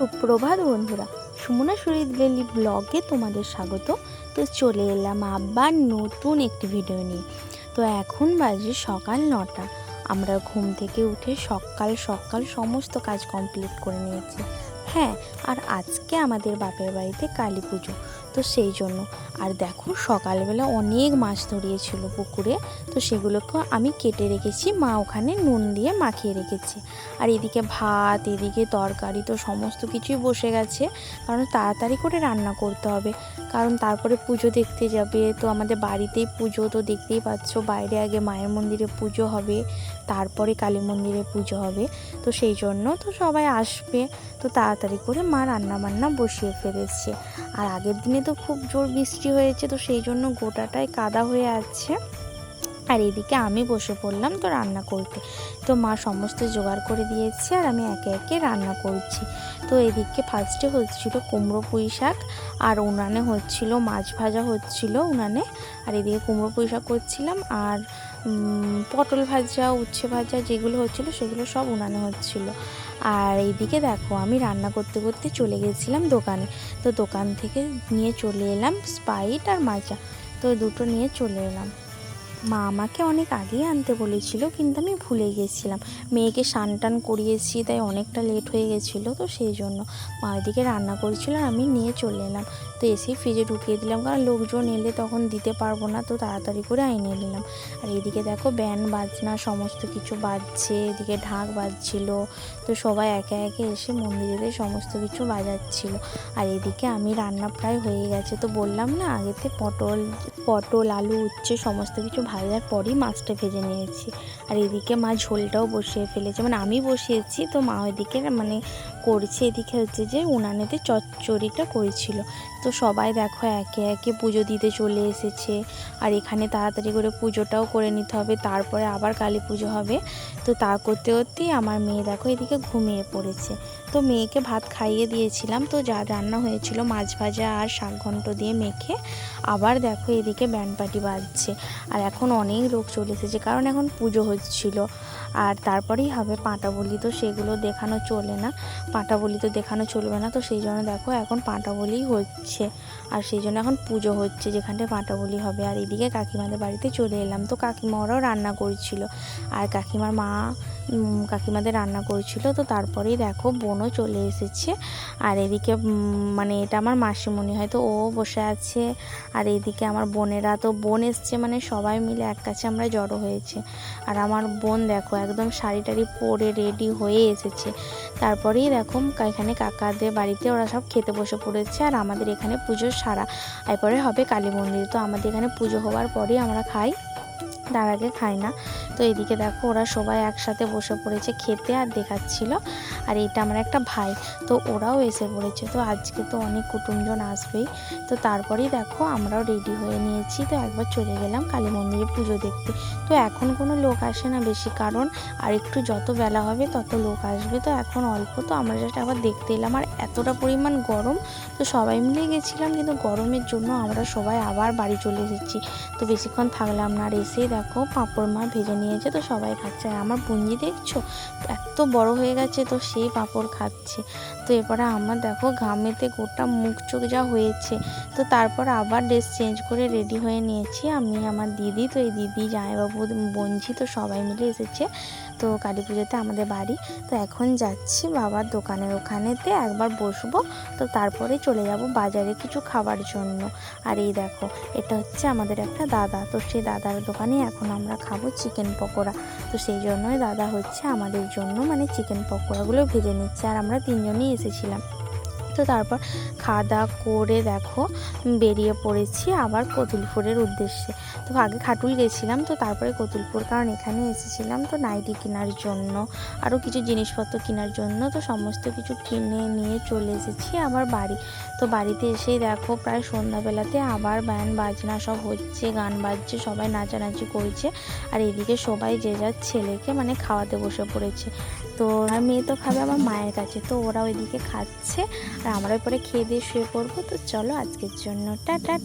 সুপ্রভাত বন্ধুরা, সুমনা সুরিত ডেইলি ব্লগে তোমাদের স্বাগত। তো চলে এলাম আবার নতুন একটি ভিডিও নিয়ে। তো এখন বাজে সকাল 9টা। আমরা ঘুম থেকে উঠে সকাল সকাল সমস্ত কাজ কমপ্লিট করে নিয়েছি। হ্যাঁ, আর আজকে আমাদের বাপের বাড়িতে কালী পুজো, তো সেই জন্য। আর দেখো সকালবেলা অনেক মাছ ধরিয়েছিল পুকুরে, তো সেগুলোকে আমি কেটে রেখেছি, মা ওখানে নুন দিয়ে মাখিয়ে রেখেছে। আর এদিকে ভাত, এদিকে তরকারি, তো সমস্ত কিছুই বসে গেছে, কারণ তাড়াতাড়ি করে রান্না করতে হবে, কারণ তারপরে পুজো দেখতে যাবে। তো আমাদের বাড়িতেই পুজো, তো দেখতেই পাচ্ছ বাইরে আগে মায়ের মন্দিরে পুজো হবে, তারপরে কালী মন্দিরে পুজো হবে। তো সেই জন্য তো সবাই আসবে, তো তাড়াতাড়ি করে মা রান্না বান্না বসিয়ে ফেলেছে। আর আগের দিনে তো খুব জোর বৃষ্টি হয়েছে, তো সেই জন্য গোটাটাই কাদা হয়ে আছে। আর এদিকে আমি বসে পড়লাম তো রান্না করতে। তো মা সমস্ত জোগাড় করে দিয়েছে আর আমি একে একে রান্না করছি। তো এদিকে ফার্স্টে হচ্ছিল কুমড়ো পুঁই শাক, আর উনানে হচ্ছিল মাছ ভাজা হচ্ছিল উনানে। আর এদিকে কুমড়ো পুঁই শাক করছিলাম, আর পটল ভাজা, উচ্ছে ভাজা যেগুলো হচ্ছিল সেগুলো সব উনানে হচ্ছিল। আর এইদিকে দেখো আমি রান্না করতে করতে চলে গেছিলাম দোকানে। তো দোকান থেকে নিয়ে চলে এলাম স্প্রাইট আর মাজা, তো দুটো নিয়ে চলে এলাম। মা আমাকে অনেক আগেই আনতে বলেছিল, কিন্তু আমি ভুলে গেছিলাম। মেয়েকে স্নান টান করিয়েছি, তাই অনেকটা লেট হয়ে গেছিলো, তো সেই জন্য মা ওইদিকে রান্না করছিল আর আমি নিয়ে চলে এলাম। তো এসেই ফ্রিজে ঢুকিয়ে দিলাম, কারণ লোকজন এলে তখন দিতে পারবো না, তো তাড়াতাড়ি করে এনে নিলাম। আর এদিকে দেখো ব্যান্ড বাজনা সমস্ত কিছু বাজছে, এদিকে ঢাক বাজছিল, তো সবাই একে একে এসে মন্দিরেতে সমস্ত কিছু বাজাচ্ছিল। আর এদিকে আমি রান্না প্রায় হয়ে গেছে, তো বললাম না আগেতে পটল আলু উচ্ছে সমস্ত কিছু ভাজার পরই মাছটা ভেজে নিয়েছি। আর এদিকে মা ঝোলটাও বসিয়ে ফেলেছে, মানে আমি বসিয়েছি, তো মা ওইদিকে মানে করছে। এদিকে হচ্ছে যে উনানেতে চচ্চড়িটা করেছিল। তো সবাই দেখো একে একে পুজো দিতে চলে এসেছে। আর এখানে তাড়াতাড়ি করে পুজোটাও করে নিতে হবে, তারপরে আবার কালী পুজো হবে। তো তা করতে করতেই আমার মেয়ে দেখো এদিকে ঘুমিয়ে পড়েছে। তো মেয়েকে ভাত খাইয়ে দিয়েছিলাম, তো যা রান্না হয়েছিল মাছ ভাজা আর শাক ঘন্ট দিয়ে মেখে। আবার দেখো এদিকে ব্যান্ড পার্টি বাজছে, আর এখন অনেক লোক চলে এসেছে, কারণ এখন পুজো হচ্ছিল। আর তারপরেই হবে পাঁটা বলি, তো সেগুলো দেখানো চলে না, পাঁটা বলি তো দেখানো চলবে না, তো সেই জন্য দেখো এখন পাঁটা বলিই হচ্ছে। আর সেই জন্য এখন পুজো হচ্ছে যেখানটায় পাঁটা বলি হবে। আর এদিকে কাকিমাদের বাড়িতে চলে এলাম, তো কাকিমা ওরাও রান্না করছিল, আর কাকিমার মা কাকিমাদের রান্না করছিল। তো তারপরেই দেখো বোনও চলে এসেছে। আর এদিকে মানে এটা আমার মাসিমণি হয়, তো ও বসে আছে। আর এইদিকে আমার বোনেরা, তো বোন এসছে মানে সবাই মিলে এক কাছে আমরা জড়ো হয়েছে। আর আমার বোন দেখো একদম শাড়ি টাড়ি পরে রেডি হয়ে এসেছে। তারপরেই দেখো এখানে কাকাদের বাড়িতে ওরা সব খেতে বসে পড়েছে, আর আমাদের এখানে পুজোর সারা এরপরে হবে কালী মন্দির। তো আমাদের এখানে পুজো হওয়ার পরেই আমরা খাই, তার আগে খাই না। তো এদিকে দেখো ওরা সবাই একসাথে বসে পড়েছে খেতে আর দেখাচ্ছিল। আর এটা আমার একটা ভাই, তো ওরাও এসে পড়েছে। তো আজকে তো অনেক কুটুমজন আসবেই। তো তারপরেই দেখো আমরাও রেডি হয়ে নিয়েছি, তো একবার চলে গেলাম কালী মন্দিরে পুজো দেখতে। তো এখন কোনো লোক আসে না বেশি, কারণ আর একটু যত বেলা হবে তত লোক আসবে, তো এখন অল্প। তো আমরা জাস্ট আবার দেখতে এলাম, আর এতটা পরিমাণ গরম, তো সবাই মিলে গেছিলাম, কিন্তু গরমের জন্য আমরা সবাই আবার বাড়ি চলে এসেছি। তো বেশিক্ষণ থাকলাম না, আর এসেই দেখো পাঁপড় মা ভেজে নিয়েছে, তো সবাই খাচ্ছে। আর আমার বুঞ্জি দেখছো এত বড় হয়ে গেছে, তো সেই পাঁপড় খাচ্ছে। তো এরপরে আমার দেখো ঘামেতে গোটা মুখ চোখ যা হয়েছে। তো তারপর আবার ড্রেস চেঞ্জ করে রেডি হয়ে নিয়েছি আমি, আমার দিদি, তো এই দিদি জামাইবাবু বোনঝি, তো সবাই মিলে এসেছে তো কালী পুজোতে আমাদের বাড়ি। তো এখন যাচ্ছি বাবার দোকানের ওখানেতে একবার বসবো, তো তারপরে চলে যাব বাজারে কিছু খাবার জন্য। আর এই দেখো এটা হচ্ছে আমাদের একটা দাদা, তো সেই দাদার দোকানে এখন আমরা খাবো চিকেন পকোড়া। তো সেই জন্যই দাদা হচ্ছে আমাদের জন্য মানে চিকেন পকোড়াগুলো ভেজে নিচ্ছে, আর আমরা তিনজনই এসেছিলাম। তো তারপর খাওয়া দাওয়া করে দেখো বেরিয়ে পড়েছি আবার কতুলপুরের উদ্দেশ্যে। তো আগে খাটুল গেছিলাম, তো তারপরে কতুলপুর, কারণ এখানে এসেছিলাম তো নাইটি কেনার জন্য, আরও কিছু জিনিসপত্র কেনার জন্য। তো সমস্ত কিছু কিনে নিয়ে চলে এসেছি আবার বাড়ি। তো বাড়িতে এসেই দেখো প্রায় সন্ধ্যাবেলাতে আবার ব্যান্ড বাজনা সব হচ্ছে, গান বাজছে, সবাই নাচানাচি করছে। আর এদিকে সবাই যে যার ছেলেকে মানে খাওয়াতে বসে পড়েছে। তো আর মেয়ে তো খাবে আমার মায়ের কাছে, তো ওরা ওইদিকে খাচ্ছে, আর আমরা পরে খেয়ে দিয়ে শুয়ে পড়বো। তো চলো আজকের জন্য টাটা।